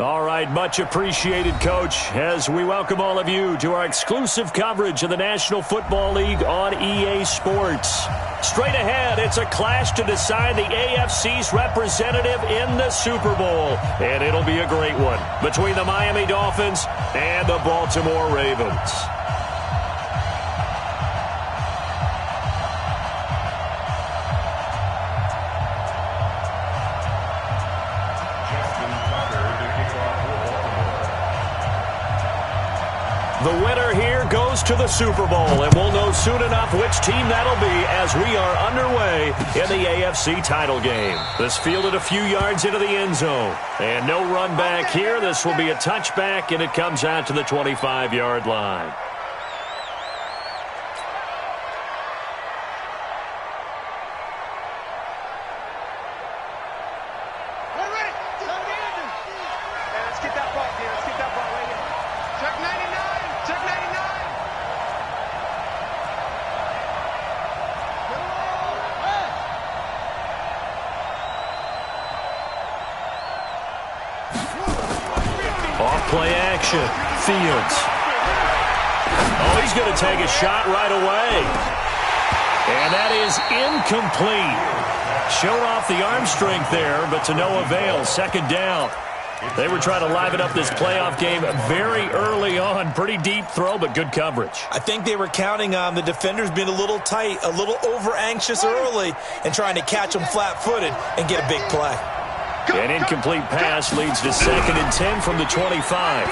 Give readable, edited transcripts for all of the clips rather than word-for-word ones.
All right, much appreciated, Coach, as we welcome all of you to our exclusive coverage of the National Football League on EA Sports. Straight ahead, it's a clash to decide the AFC's representative in the Super Bowl, and it'll be a great one between the Miami Dolphins and the Baltimore Ravens. The winner here goes to the Super Bowl, and we'll know soon enough which team that'll be as we are underway in the AFC title game. This fielded a few yards into the end zone, and no run back here. This will be a touchback, and it comes out to the 25-yard line. Play action. Fields. Oh, he's going to take a shot right away. And that is incomplete. Showed off the arm strength there, but to no avail. Second down. They were trying to liven up this playoff game very early on. Pretty deep throw, but good coverage. I think they were counting on the defenders being a little tight, a little over-anxious early, and trying to catch them flat-footed and get a big play. An incomplete pass leads to 2nd and 10 from the 25.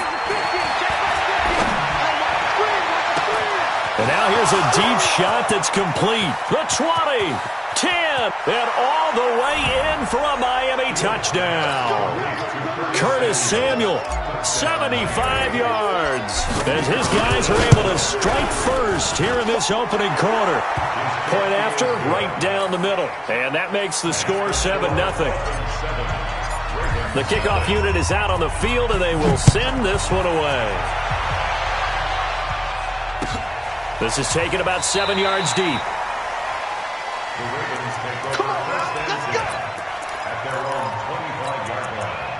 And now here's a deep shot that's complete. The 20, 10, and all the way in for a Miami touchdown. Curtis Samuel, 75 yards, as his guys are able to strike first here in this opening quarter. Point after, right down the middle. And that makes the score 7-0. The kickoff unit is out on the field, and they will send this one away. This is taken about 7 yards deep. Come on, let's go! At their own 25-yard line.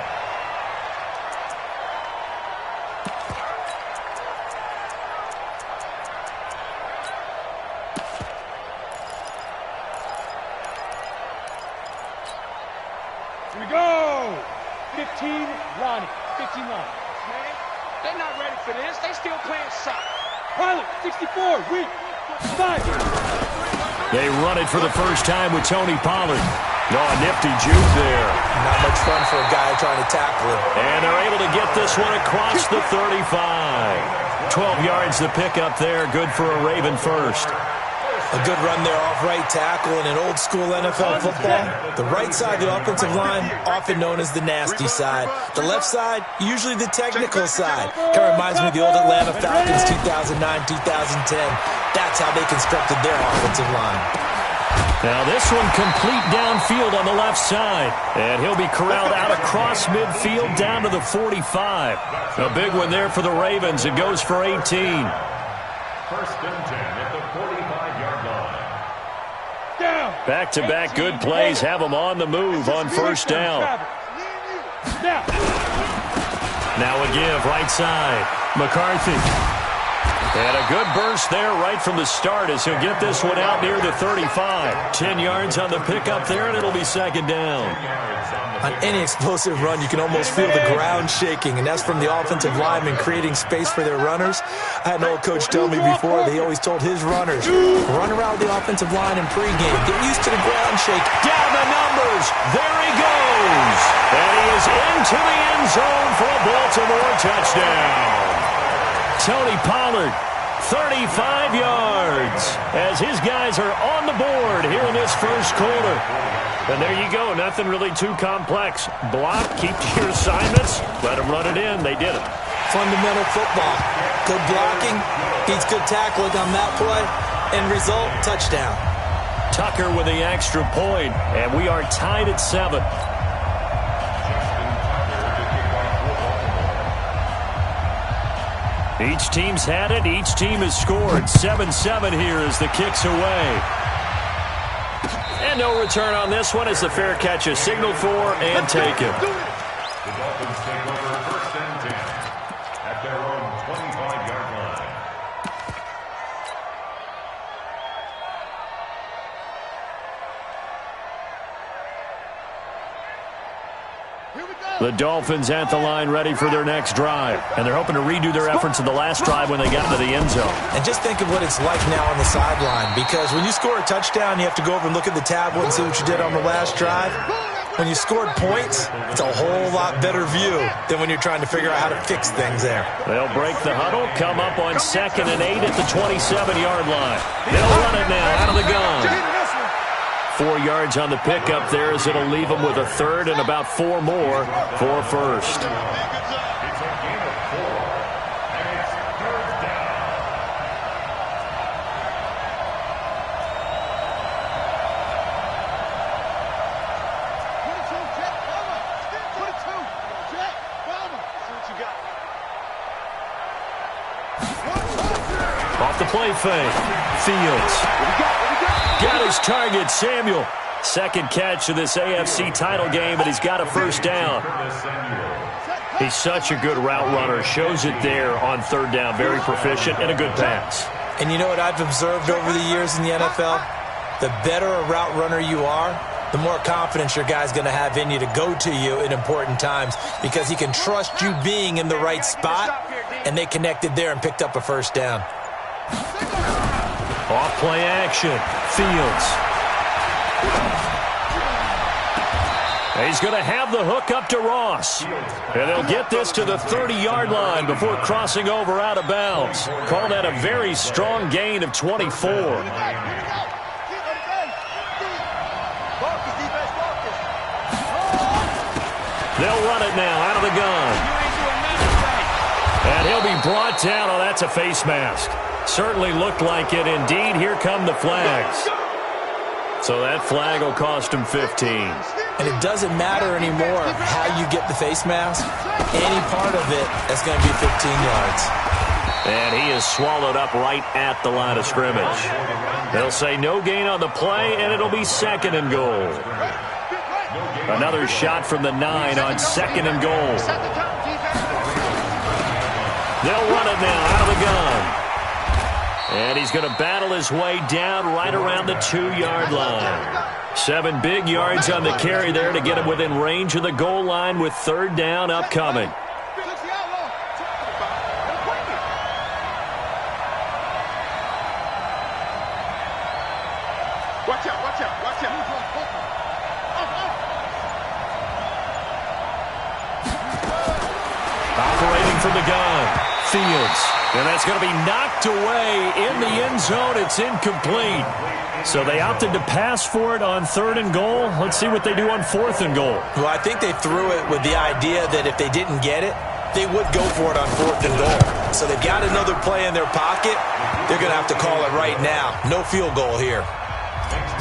Here we go! 15, Ronnie. 15 Ronnie. Man, they're not ready for this. They still playing soccer. Pilot, 64, weak. 5. They run it for the first time with Tony Pollard. No, a nifty juke there. Not much fun for a guy trying to tackle him. And they're able to get this one across the 35. 12 yards the pickup there. Good for a Raven first. A good run there off right tackle in an old-school NFL football. The right side of the offensive line, often known as the nasty side. The left side, usually the technical side. Kind of reminds me of the old Atlanta Falcons 2009-2010. That's how they constructed their offensive line. Now this one complete downfield on the left side. And he'll be corralled out across midfield down to the 45. A big one there for the Ravens. It goes for 18. First and 10 at the 45-yard line. Back-to-back good plays have them on the move on first down. Now a give right side. McCarthy. And a good burst there right from the start as he'll get this one out near the 35. 10 yards on the pickup there, and it'll be second down. On any explosive run, you can almost feel the ground shaking, and that's from the offensive linemen creating space for their runners. I had an old coach tell me before that he always told his runners, run around the offensive line in pregame. Get used to the ground shake. Down the numbers. There he goes. And he is into the end zone for a Baltimore touchdown. Tony Pollard, 35 yards, as his guys are on the board here in this first quarter. And there you go, nothing really too complex. Block, keep to your assignments, let them run it in. They did it. Fundamental football. Good blocking, beats good tackling on that play, and result, touchdown. Tucker with the extra point, and we are tied at 7. Each team's had it. Each team has scored. 7-7 here as the kick's away. And no return on this one as the fair catch is signaled for and taken. The Dolphins take over 1st and 10 at their own 25-yard line. The Dolphins at the line ready for their next drive. And they're hoping to redo their efforts in the last drive when they got into the end zone. And just think of what it's like now on the sideline. Because when you score a touchdown, you have to go over and look at the tablet and see what you did on the last drive. When you scored points, it's a whole lot better view than when you're trying to figure out how to fix things there. They'll break the huddle, come up on 2nd and 8 at the 27-yard line. They'll run it now out of the gun. 4 yards on the pickup there as it'll leave them with a 3rd and about 4 more for 1st. It's a gain of 4, and it's 3rd down. Off the play fake. Fields. Got his target, Samuel. 2nd catch of this AFC title game, and he's got a 1st down. He's such a good route runner. Shows it there on 3rd down. Very proficient and a good pass. And you know what I've observed over the years in the NFL? The better a route runner you are, the more confidence your guy's going to have in you to go to you in important times because he can trust you being in the right spot, and they connected there and picked up a 1st down. Off play action. Fields. He's going to have the hook up to Ross. And they'll get this to the 30-yard line before crossing over out of bounds. Call that a very strong gain of 24. They'll run it now out of the gun. And he'll be brought down. Oh, that's a face mask. Certainly looked like it. Indeed, here come the flags. So that flag will cost him 15. And it doesn't matter anymore how you get the face mask. Any part of it is going to be 15 yards. And he is swallowed up right at the line of scrimmage. They'll say no gain on the play, and it'll be 2nd and goal. Another shot from the 9 on 2nd and goal. They'll run it now out of the gun. And he's going to battle his way down right around the 2-yard line. 7 big yards on the carry there to get him within range of the goal line with 3rd down upcoming. Watch out, watch out, watch out. Operating from the gun. Fields. And that's going to be knocked away in the end zone. It's incomplete. So they opted to pass for it on 3rd and goal. Let's see what they do on 4th and goal. Well, I think they threw it with the idea that if they didn't get it, they would go for it on 4th and goal. So they've got another play in their pocket. They're going to have to call it right now. No field goal here.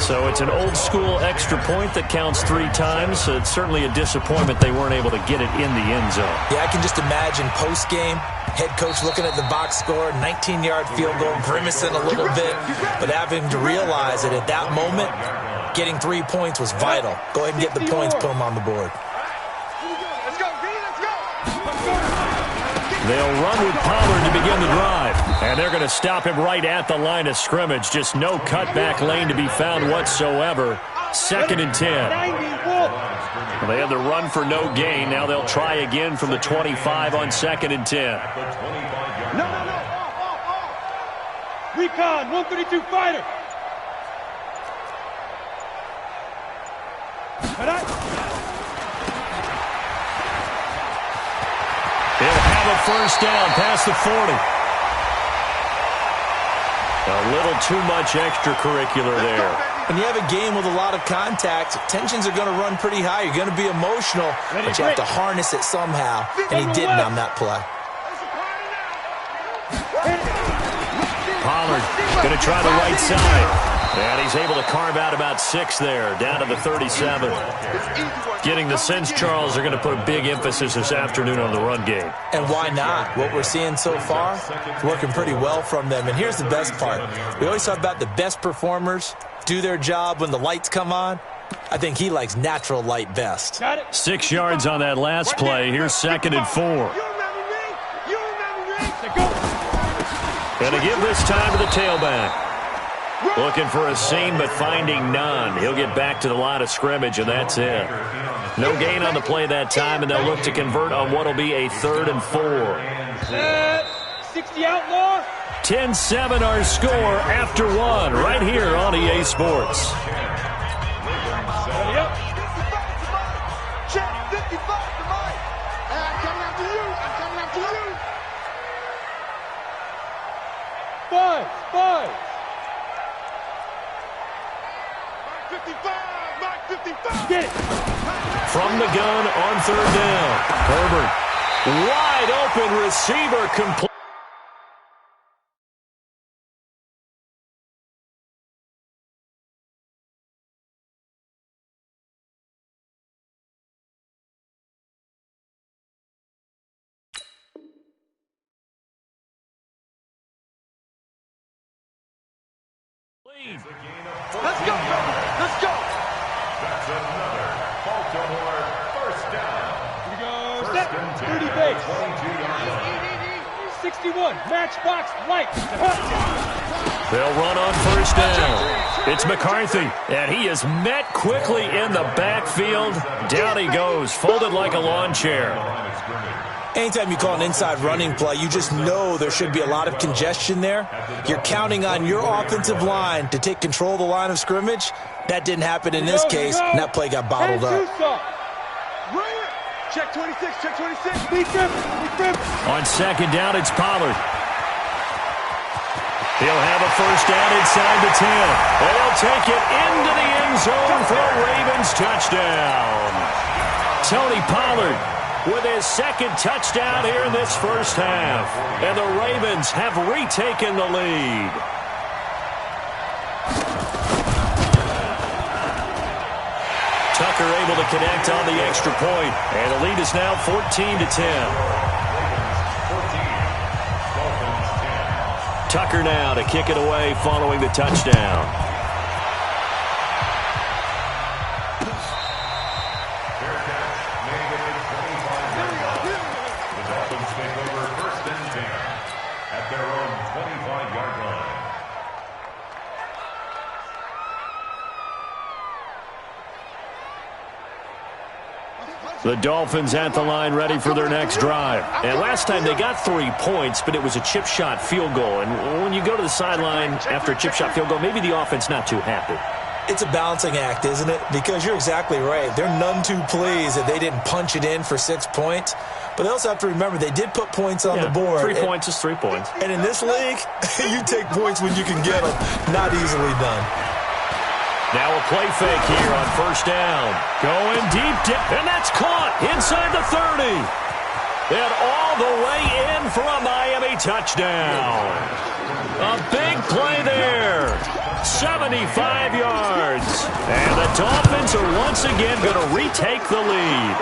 So it's an old-school extra point that counts 3 times. So it's certainly a disappointment they weren't able to get it in the end zone. Yeah, I can just imagine post-game, head coach looking at the box score, 19-yard field goal, grimacing a little bit, but having to realize that at that moment, getting 3 points was vital. Go ahead and get the points, put them on the board. They'll run with Pollard to begin the drive. And they're going to stop him right at the line of scrimmage. Just no cutback lane to be found whatsoever. 2nd and 10. Well, they had the run for no gain. Now they'll try again from the 25 on 2nd and 10. No. Recon, 132 fighter. They'll have a 1st down past the 40. A little too much extracurricular there. When you have a game with a lot of contact, tensions are going to run pretty high. You're going to be emotional, but you have to harness it somehow, and he didn't on that play. Pollard going to try the right side. And he's able to carve out about 6 there, down to the 37. Getting the sense, Charles, are going to put a big emphasis this afternoon on the run game. And why not? What we're seeing so far is working pretty well from them. And here's the best part. We always talk about the best performers do their job when the lights come on. I think he likes natural light best. 6 yards on that last play. Here's 2nd and 4. And to give this time to the tailback. Looking for a seam, but finding none. He'll get back to the line of scrimmage, and that's it. No gain on the play that time, and they'll look to convert on what will be a 3rd and 4. 60 outlaw. 10-7 our score after 1 right here on EA Sports. Check 55 to Mike. I'm coming after you. I'm coming after you. 5. Mike 55. Mike 55. Get it. From the gun on 3rd down. Herbert, wide open receiver, complete. Let's go. Let's go. That's another Baltimore first down. Here we go. First Set. and 10 30 at base. the 22-yard line. 61. Matchbox light. They'll run on 1st down. It's McCarthy, and he is met quickly in the backfield. Down he goes, folded like a lawn chair. Anytime you call an inside running play, you just know there should be a lot of congestion there. You're counting on your offensive line to take control of the line of scrimmage. That didn't happen in this case, and that play got bottled up. Check 26. Check 26. On 2nd down, it's Pollard. He'll have a 1st down inside the 10. And he'll take it into the end zone for a Ravens touchdown. Tony Pollard with his 2nd touchdown here in this first half. And the Ravens have retaken the lead. Tucker able to connect on the extra point. And the lead is now 14-10. Tucker now to kick it away following the touchdown. Fair catch made at the 25-yard line. The Dolphins take over 1st and 10 at their own 25-yard line. The Dolphins at the line ready for their next drive. And last time they got 3 points, but it was a chip shot field goal. And when you go to the sideline after a chip shot field goal, maybe the offense not too happy. It's a balancing act, isn't it? Because you're exactly right. They're none too pleased that they didn't punch it in for 6 points. But they also have to remember they did put points on the board. 3 points is 3 points. And in this league, you take points when you can get them. Not easily done. Now a play fake here on 1st down. Going deep, and that's caught inside the 30. And all the way in for a Miami touchdown. A big play there. 75 yards. And the Dolphins are once again going to retake the lead.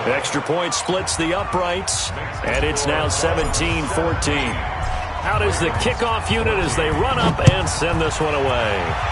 Extra point splits the uprights, and it's now 17-14. Out is the kickoff unit as they run up and send this one away.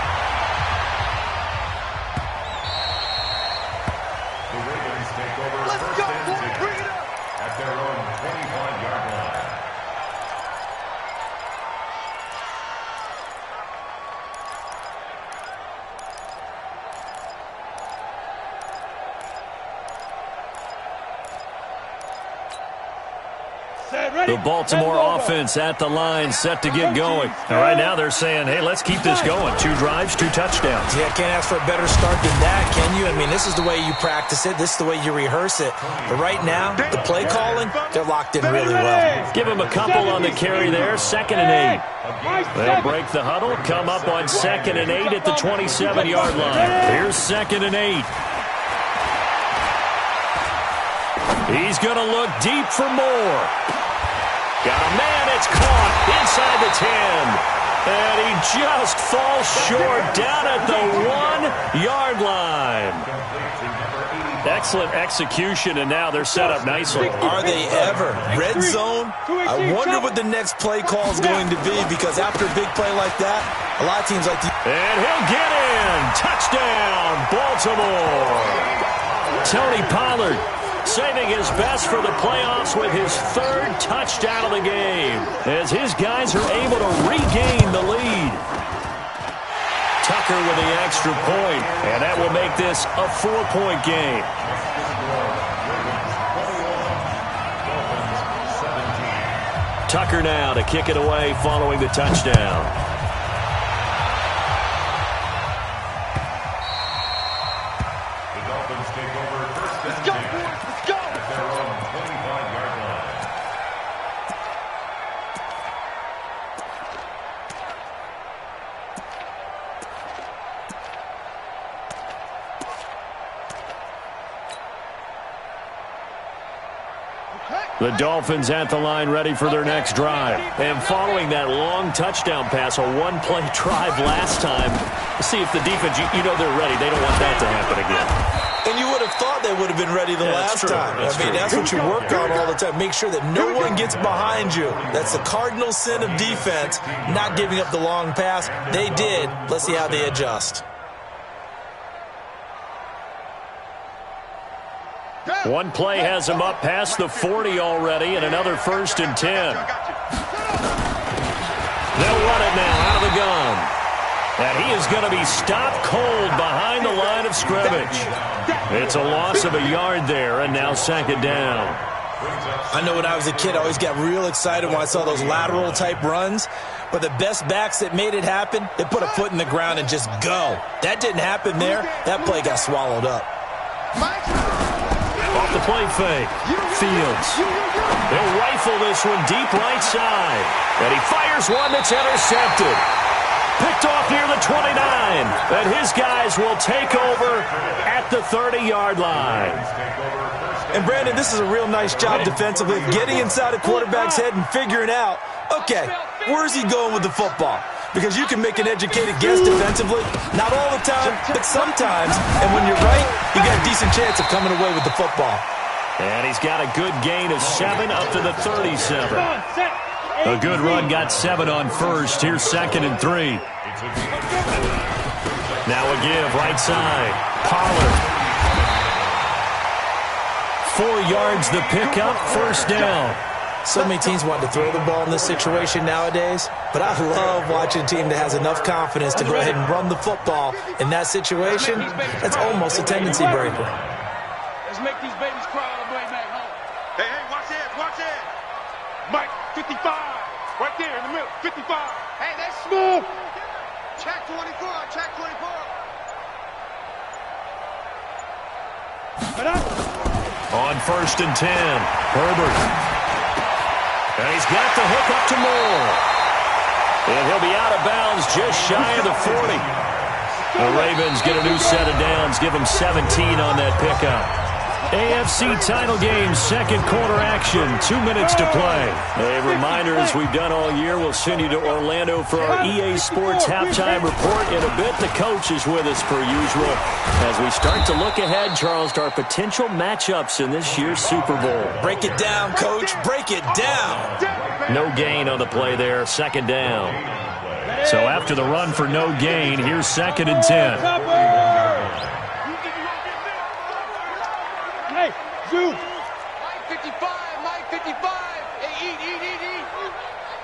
The Baltimore offense at the line, set to get going. And right now they're saying, hey, let's keep this going. 2 drives, 2 touchdowns. Yeah, can't ask for a better start than that, can you? I mean, this is the way you practice it. This is the way you rehearse it. But right now, the play calling, they're locked in really well. Give them a couple on the carry there. 2nd and 8. They'll break the huddle, come up on 2nd and 8 at the 27-yard line. Here's 2nd and 8. He's going to look deep for more. Got a man, it's caught inside the 10. And he just falls short down at the 1-yard line. Excellent execution, and now they're set up nicely. Are they ever? Red zone? I wonder what the next play call is going to be, because after a big play like that, a lot of teams like to... And he'll get in. touchdown, Baltimore. Tony Pollard saving his best for the playoffs with his third touchdown of the game as his guys are able to regain the lead. Tucker with the extra point, and that will make this a 4-point game. Tucker now to kick it away following the touchdown. The Dolphins take over first and 10 at their own 25-yard line. The Dolphins at the line ready for their next drive. And following that long touchdown pass, a one-play drive last time, see if the defense, you know they're ready. They don't want that to happen again. And you would have thought they would have been ready the last time. That's what you work on all the time. Make sure that no one gets behind you. That's the cardinal sin of defense, not giving up the long pass. They did. Let's see how they adjust. One play has him up past the 40 already, and another 1st and 10. They'll run it now out of the gun. And he is going to be stopped cold behind the line of scrimmage. It's a loss of a yard there, and now 2nd down. I know when I was a kid, I always got real excited when I saw those lateral-type runs. But the best backs that made it happen, they put a foot in the ground and just go. That didn't happen there. That play got swallowed up. Off the play fake. Fields. They'll rifle this one deep right side. And he fires one that's intercepted. Picked off near the 29. And his guys will take over at the 30-yard line. And, Brandon, this is a real nice job defensively of getting inside a quarterback's head and figuring out, okay, where's he going with the football? Because you can make an educated guess defensively. Not all the time, but sometimes. And when you're right, you got a decent chance of coming away with the football. And he's got a good gain of 7 up to the 37. A good run got 7 on first. Here's 2nd and 3. Now a give right side. Pollard. 4 yards the pickup. 1st down. So many teams want to throw the ball in this situation nowadays, but I love watching a team that has enough confidence to go ahead and run the football. In that situation, that's almost a tendency breaker. Let's make these babies cry all the way back home. Hey, watch it, watch it. Mike, 55, right there in the middle, 55. Hey, that's smooth. Check 24, check 24. On 1st and 10, Herbert. And he's got the hook up to Moore. And he'll be out of bounds just shy of the 40. The Ravens get a new set of downs, give them 17 on that pickup. AFC title game, 2nd quarter action, 2 minutes to play. A reminder, as we've done all year, we'll send you to Orlando for our EA Sports halftime report. In a bit, the coach is with us per usual as we start to look ahead, Charles, to our potential matchups in this year's Super Bowl. Break it down, Coach. Break it down. No gain on the play there, 2nd down. So after the run for no gain, here's 2nd and 10. Hey, Zoo. Mike 55, Mike 55. Hey, eat.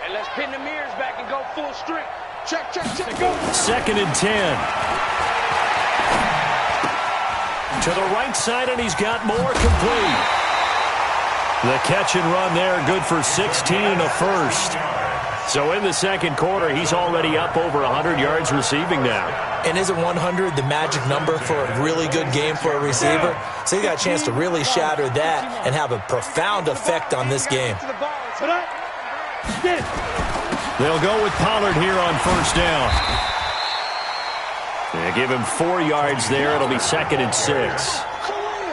And let's pin the mirrors back and go full strength. Check. Go. 2nd and 10. To the right side, and he's got more complete. The catch and run there, good for 16 and a 1st. So in the 2nd quarter, he's already up over 100 yards receiving now. And isn't 100 the magic number for a really good game for a receiver? So he got a chance to really shatter that and have a profound effect on this game. They'll go with Pollard here on 1st down. They give him 4 yards there. It'll be 2nd and 6.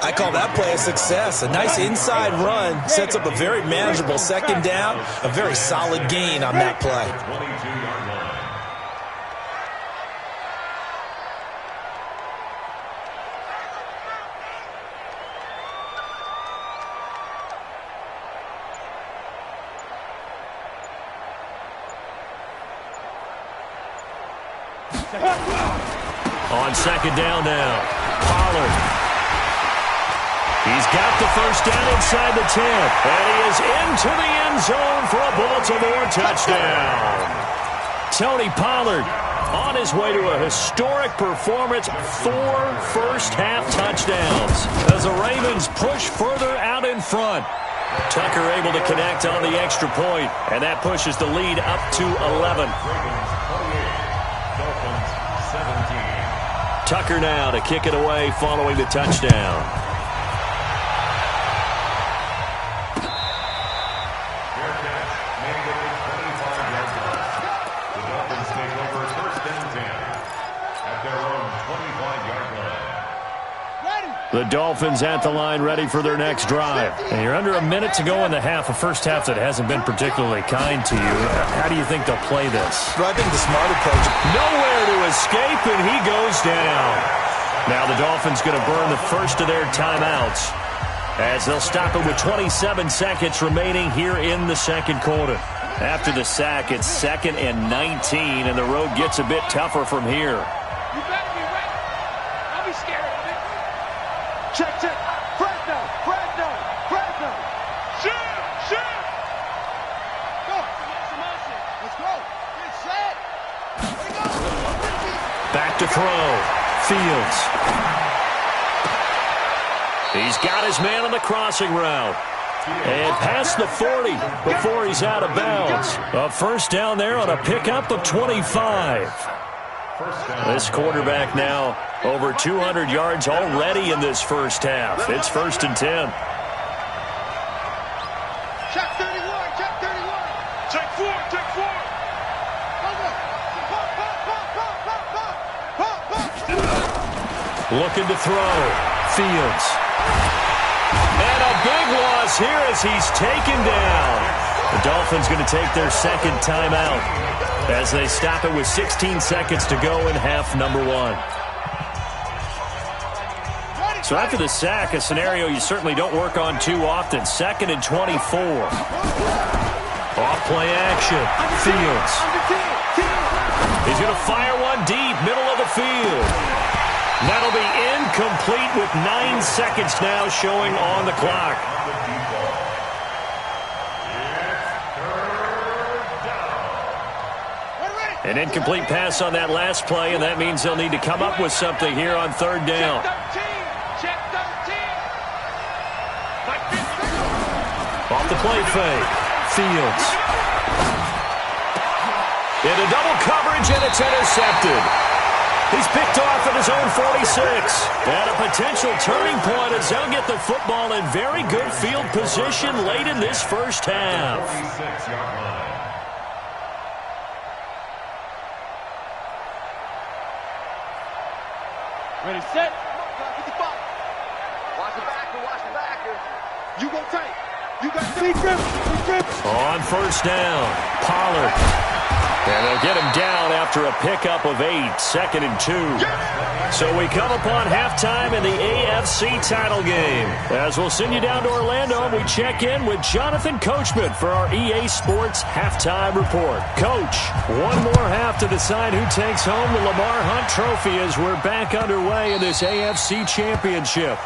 I call that play a success. A nice inside run sets up a very manageable 2nd down. A very solid gain on that play. 22-yard line. On second down now, Pollard. He's got the first down inside the 10, and he is into the end zone for a Baltimore touchdown. Tony Pollard on his way to a historic performance, 4 first-half touchdowns as the Ravens push further out in front. Tucker able to connect on the extra point, and that pushes the lead up to 11. Tucker now to kick it away following the touchdown. The Dolphins at the line ready for their next drive. And you're under a minute to go in the half, a first half that hasn't been particularly kind to you. How do you think they'll play this? Well, I think the smart approach. Nowhere to escape, and he goes down. Now the Dolphins going to burn the first of their timeouts as they'll stop it with 27 seconds remaining here in the second quarter. After the sack, it's 2nd and 19, and the road gets a bit tougher from here. You better be ready. I'll be scared of it. Check, check. Fresno, Fresno, Fresno. Shoot, shoot. Go. Let's go. Get set. There we go. Back to throw. Fields. He's got his man on the crossing route. And past the 40 before he's out of bounds. A first down there on a pickup of 25. This quarterback now over 200 yards already in this first half. It's 1st and 10. Check 31, check 31. Check 4, check 4. Looking to throw. Fields. And a big loss here as he's taken down. The Dolphins going to take their second timeout as they stop it with 16 seconds to go in half number 1. So after the sack, a scenario you certainly don't work on too often. 2nd and 24. Off play action. Fields. He's going to fire one deep, middle of the field. That'll be incomplete with 9 seconds now showing on the clock. An incomplete pass on that last play, and that means they'll need to come up with something here on 3rd down. Check 13. Off the play fake. Fields. Into double coverage, and it's intercepted. He's picked off at his own 46. And a potential turning point as they'll get the football in very good field position late in this first half. Ready, set. Watch the backer, watch the backer. You go tight. You got Big grip, big grip. On first down, Pollard. And they'll get him down after a pickup of 8, 2nd and 2. So we come upon halftime in the AFC title game. As we'll send you down to Orlando, we check in with Jonathan Coachman for our EA Sports Halftime Report. Coach, one more half to decide who takes home the Lamar Hunt Trophy as we're back underway in this AFC Championship.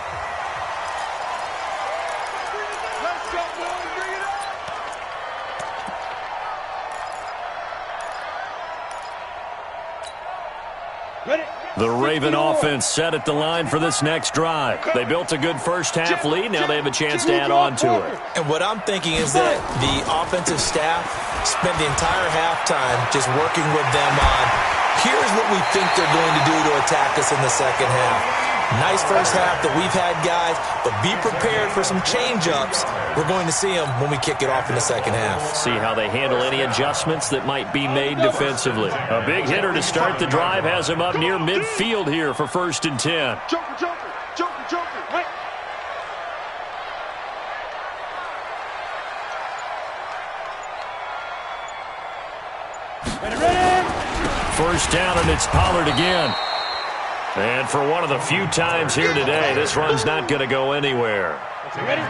The Raven offense set at the line for this next drive. They built a good first half lead. Now they have a chance to add on to it. And what I'm thinking is that the offensive staff spent the entire halftime just working with them on, here's what we think they're going to do to attack us in the second half. Nice first half that we've had, guys, but be prepared for some change-ups. We're going to see them when we kick it off in the second half. See how they handle any adjustments that might be made defensively. A big hitter to start the drive has him up near midfield here for 1st and 10. Joker, Joker, Joker, Joker. Right. Ready. First down, and it's Pollard again. And for one of the few times here today, this run's not going to go anywhere. Ready?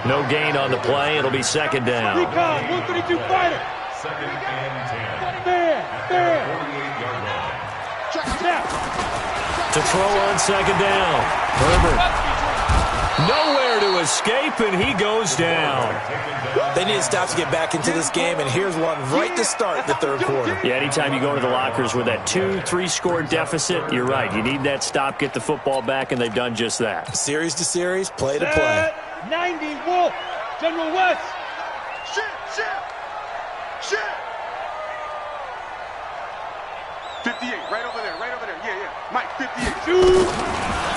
No gain on the play. It'll be 2nd down. Recon, 132 fighter. 2nd and 10. There. 48-yard line. Check, Snap. To throw on second down. Herbert. Nowhere to escape, and he goes down. They need to stop to get back into this game, and here's one right to start the third quarter. Yeah, anytime you go to the lockers with that 2-3 score deficit, you're right. You need that stop, get the football back, and they've done just that. Series to series, play to play. 90, Wolf. General West. Shit. 58, right over there. Yeah. Mike, 58.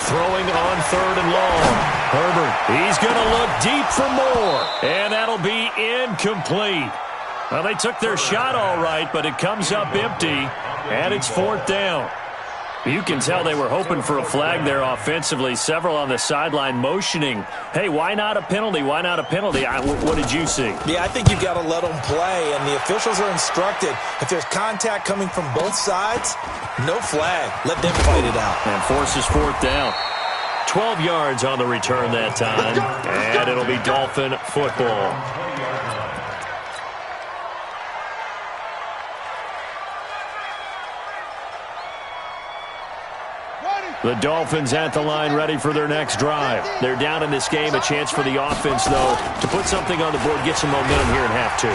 Throwing on third and long. Herbert, he's going to look deep for more. And that'll be incomplete. Well, they took their shot all right, but it comes up empty, and it's fourth down. You can tell they were hoping for a flag there offensively. Several on the sideline motioning, hey, why not a penalty? Why not a penalty? What did you see? Yeah, I think you've got to let them play, and the officials are instructed. If there's contact coming from both sides, no flag. Let them fight it out. And forces fourth down. 12 yards on the return that time, and it'll be Dolphin football. The Dolphins at the line ready for their next drive. They're down in this game. A chance for the offense, though, to put something on the board, get some momentum here in half two.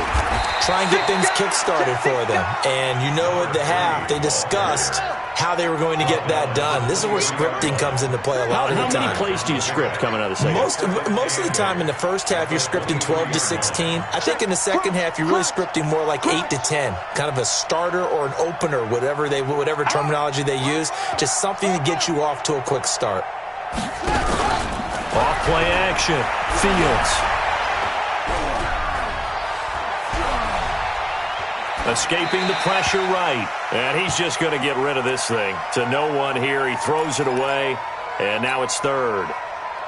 Try and get things kick-started for them. And you know at the half, they discussed how they were going to get that done. This is where scripting comes into play a lot of the time. How many plays do you script coming out of the second? Most of the time in the first half, you're scripting 12 to 16. I think in the second half, you're really scripting more like 8 to 10. Kind of a starter or an opener, whatever terminology they use. Just something to get you off to a quick start. Off play action. Fields. Escaping the pressure right. And he's just going to get rid of this thing. To no one here. He throws it away. And now it's third.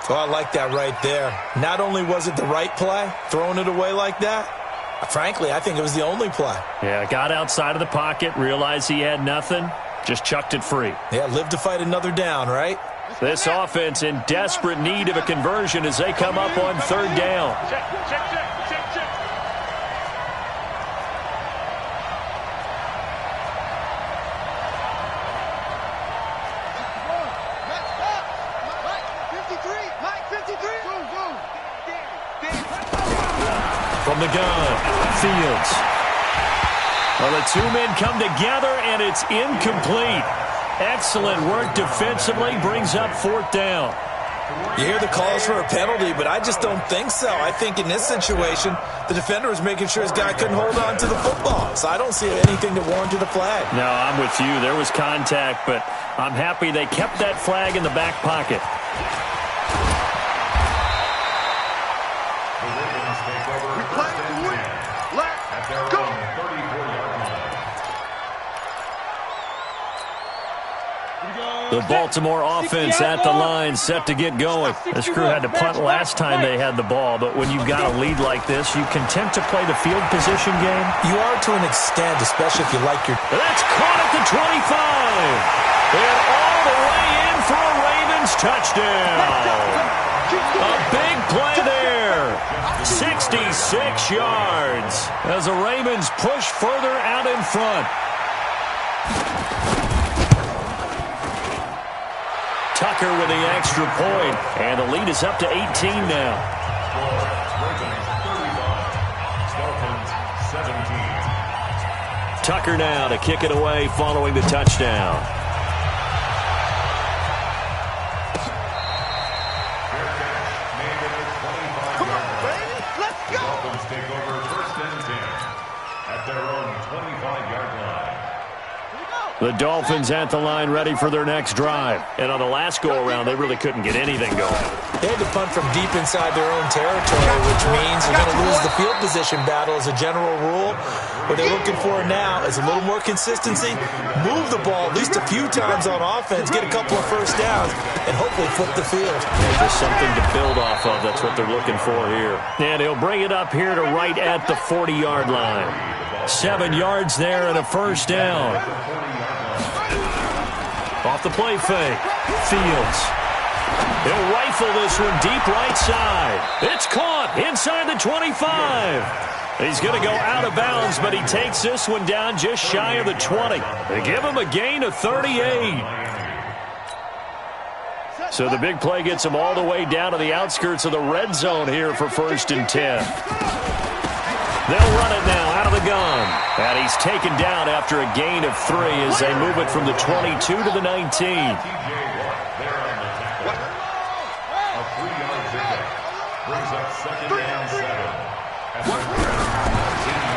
Oh, I like that right there. Not only was it the right play, throwing it away like that, frankly, I think it was the only play. Yeah, got outside of the pocket, realized he had nothing, just chucked it free. Yeah, live to fight another down, right? This offense in desperate need of a conversion as they come up on third down. Check. From the gun, Fields. Well, the two men come together, and it's incomplete. Excellent work defensively, brings up fourth down. You hear the calls for a penalty, but I just don't think so. I think in this situation, the defender was making sure his guy couldn't hold on to the football. So I don't see anything that warranted a flag. No, I'm with you. There was contact, but I'm happy they kept that flag in the back pocket. The Baltimore offense at the line, set to get going. This crew had to punt last time they had the ball, but when you've got a lead like this, you content to play the field position game? You are to an extent, especially if you like your... That's caught at the 25. And all the way in for a Ravens touchdown. A big play there. 66 yards as the Ravens push further out in front. Tucker with the extra point, and the lead is up to 18 now. Tucker now to kick it away following the touchdown. Come on, baby. Let's go. Dolphins take over first and 10 at their own 25-yard line. The Dolphins at the line ready for their next drive. And on the last go-around, they really couldn't get anything going. They had to punt from deep inside their own territory, which means they're going to lose the field position battle as a general rule. What they're looking for now is a little more consistency, move the ball at least a few times on offense, get a couple of first downs, and hopefully flip the field. Yeah, just something to build off of. That's what they're looking for here. And he'll bring it up here to right at the 40-yard line. 7 yards there and a first down. Off the play fake. Fields. He'll rifle this one deep right side. It's caught inside the 25. He's going to go out of bounds, but he takes this one down just shy of the 20. They give him a gain of 38. So the big play gets him all the way down to the outskirts of the red zone here for 1st and 10. They'll run it now out of the gun. And he's taken down after a gain of 3 as they move it from the 22 to the 19.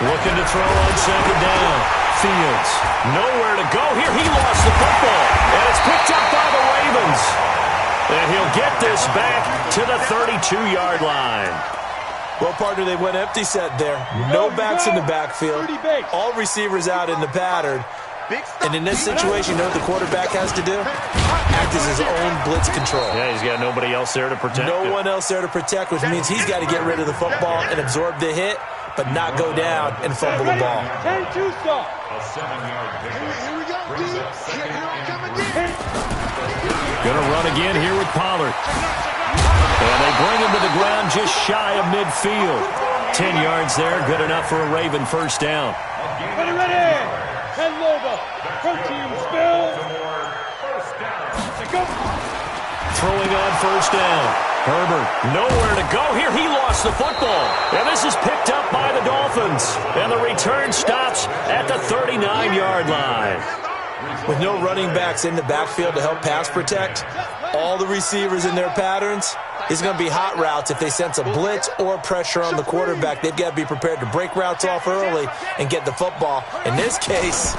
Looking to throw on 2nd down. Fields, nowhere to go here. He lost the football, and it's picked up by the Ravens. And he'll get this back to the 32-yard line. Well, partner, they went empty set there. No backs in the backfield. All receivers out in the pattern. And in this situation, you know what the quarterback has to do? Act as his own blitz control. Yeah, he's got nobody else there to protect him. No one else there to protect, which means he's got to get rid of the football and absorb the hit, but not go down and fumble the ball. 7-yard10-2 pickup. Here we go, Gonna run again here with Pollard. And they bring him to the ground just shy of midfield. 10 yards there, good enough for a Raven 1st down. Ready. Head over. Protein spill. Throwing on 1st down. Herbert, nowhere to go here. He lost the football. And this is picked up by the Dolphins. And the return stops at the 39-yard line. With no running backs in the backfield to help pass protect, all the receivers in their patterns, it's going to be hot routes if they sense a blitz or pressure on the quarterback. They've got to be prepared to break routes off early and get the football. In this case,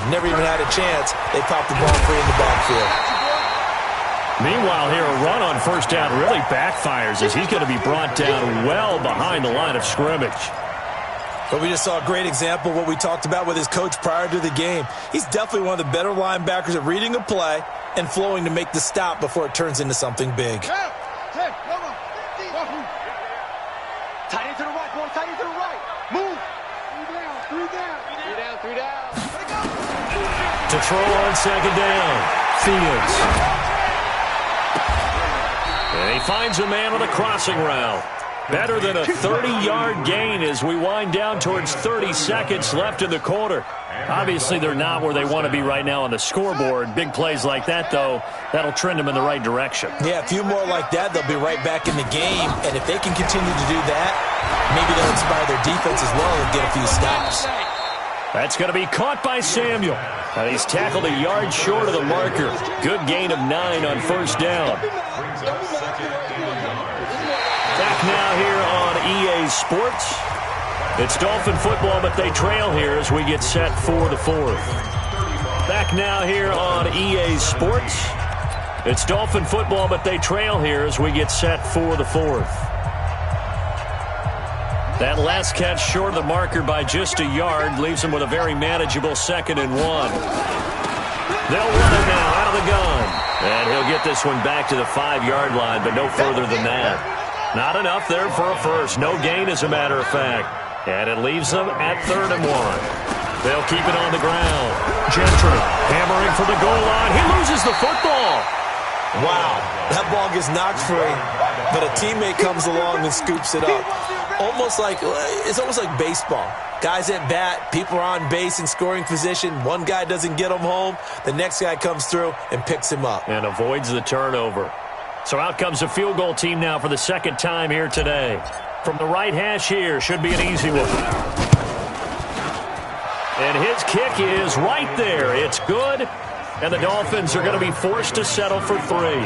never even had a chance. They popped the ball free in the backfield. Meanwhile, here a run on 1st down really backfires as he's going to be brought down well behind the line of scrimmage. But we just saw a great example of what we talked about with his coach prior to the game. He's definitely one of the better linebackers at reading a play and flowing to make the stop before it turns into something big. Tight end to the right, boy. Tight end to the right. Move. 3 down. To throw on 2nd down. Fields. And he finds a man on a crossing route. Better than a 30-yard gain as we wind down towards 30 seconds left in the quarter. Obviously, they're not where they want to be right now on the scoreboard. Big plays like that, though, that'll trend them in the right direction. Yeah, a few more like that, they'll be right back in the game. And if they can continue to do that, maybe they'll inspire their defense as well and get a few stops. That's going to be caught by Samuel. And he's tackled a yard short of the marker. Good gain of 9 on 1st down. Back now here on EA Sports. It's Dolphin football, but they trail here as we get set for the 4th. Back now here on EA Sports. It's Dolphin football, but they trail here as we get set for the 4th. That last catch short of the marker by just a yard leaves them with a very manageable 2nd and 1. They'll run it now out of the gun. And he'll get this one back to the 5-yard line, but no further than that. Not enough there for a first. No gain, as a matter of fact. And it leaves them at 3rd and 1. They'll keep it on the ground. Gentry hammering for the goal line. He loses the football. Wow, that ball gets knocked free, but a teammate comes along and scoops it up. It's almost like baseball. Guys at bat, people are on base in scoring position. One guy doesn't get him home. The next guy comes through and picks him up. And avoids the turnover. So out comes a field goal team now for the 2nd time here today. From the right hash here, should be an easy one. And his kick is right there. It's good. And the Dolphins are going to be forced to settle for 3.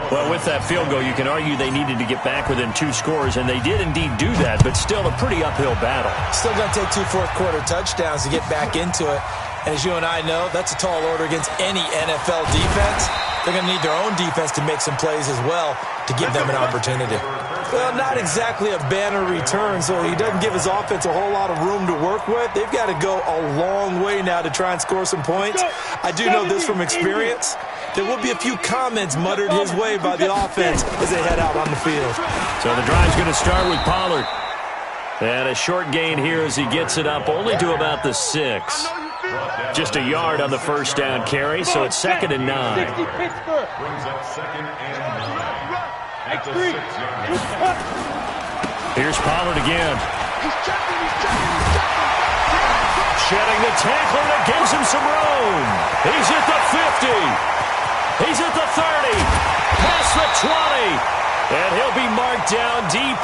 Well, with that field goal, you can argue they needed to get back within 2 scores, and they did indeed do that, but still a pretty uphill battle. Still going to take 2 fourth-quarter touchdowns to get back into it. And as you and I know, that's a tall order against any NFL defense. They're going to need their own defense to make some plays as well to give them an opportunity. Well, not exactly a banner return, so he doesn't give his offense a whole lot of room to work with. They've got to go a long way now to try and score some points. I do know this from experience. There will be a few comments muttered his way by the offense as they head out on the field. So the drive's going to start with Pollard. And a short gain here as he gets it up only to about the 6. Just a yard on the 1st down carry, so it's 2nd and 9. Brings up 2nd and 9. At the 6-yard line. Here's Pollard again. Shedding the tackler that gives him some room. He's at the 50. He's at the 30. Past the 20. And he'll be marked down deep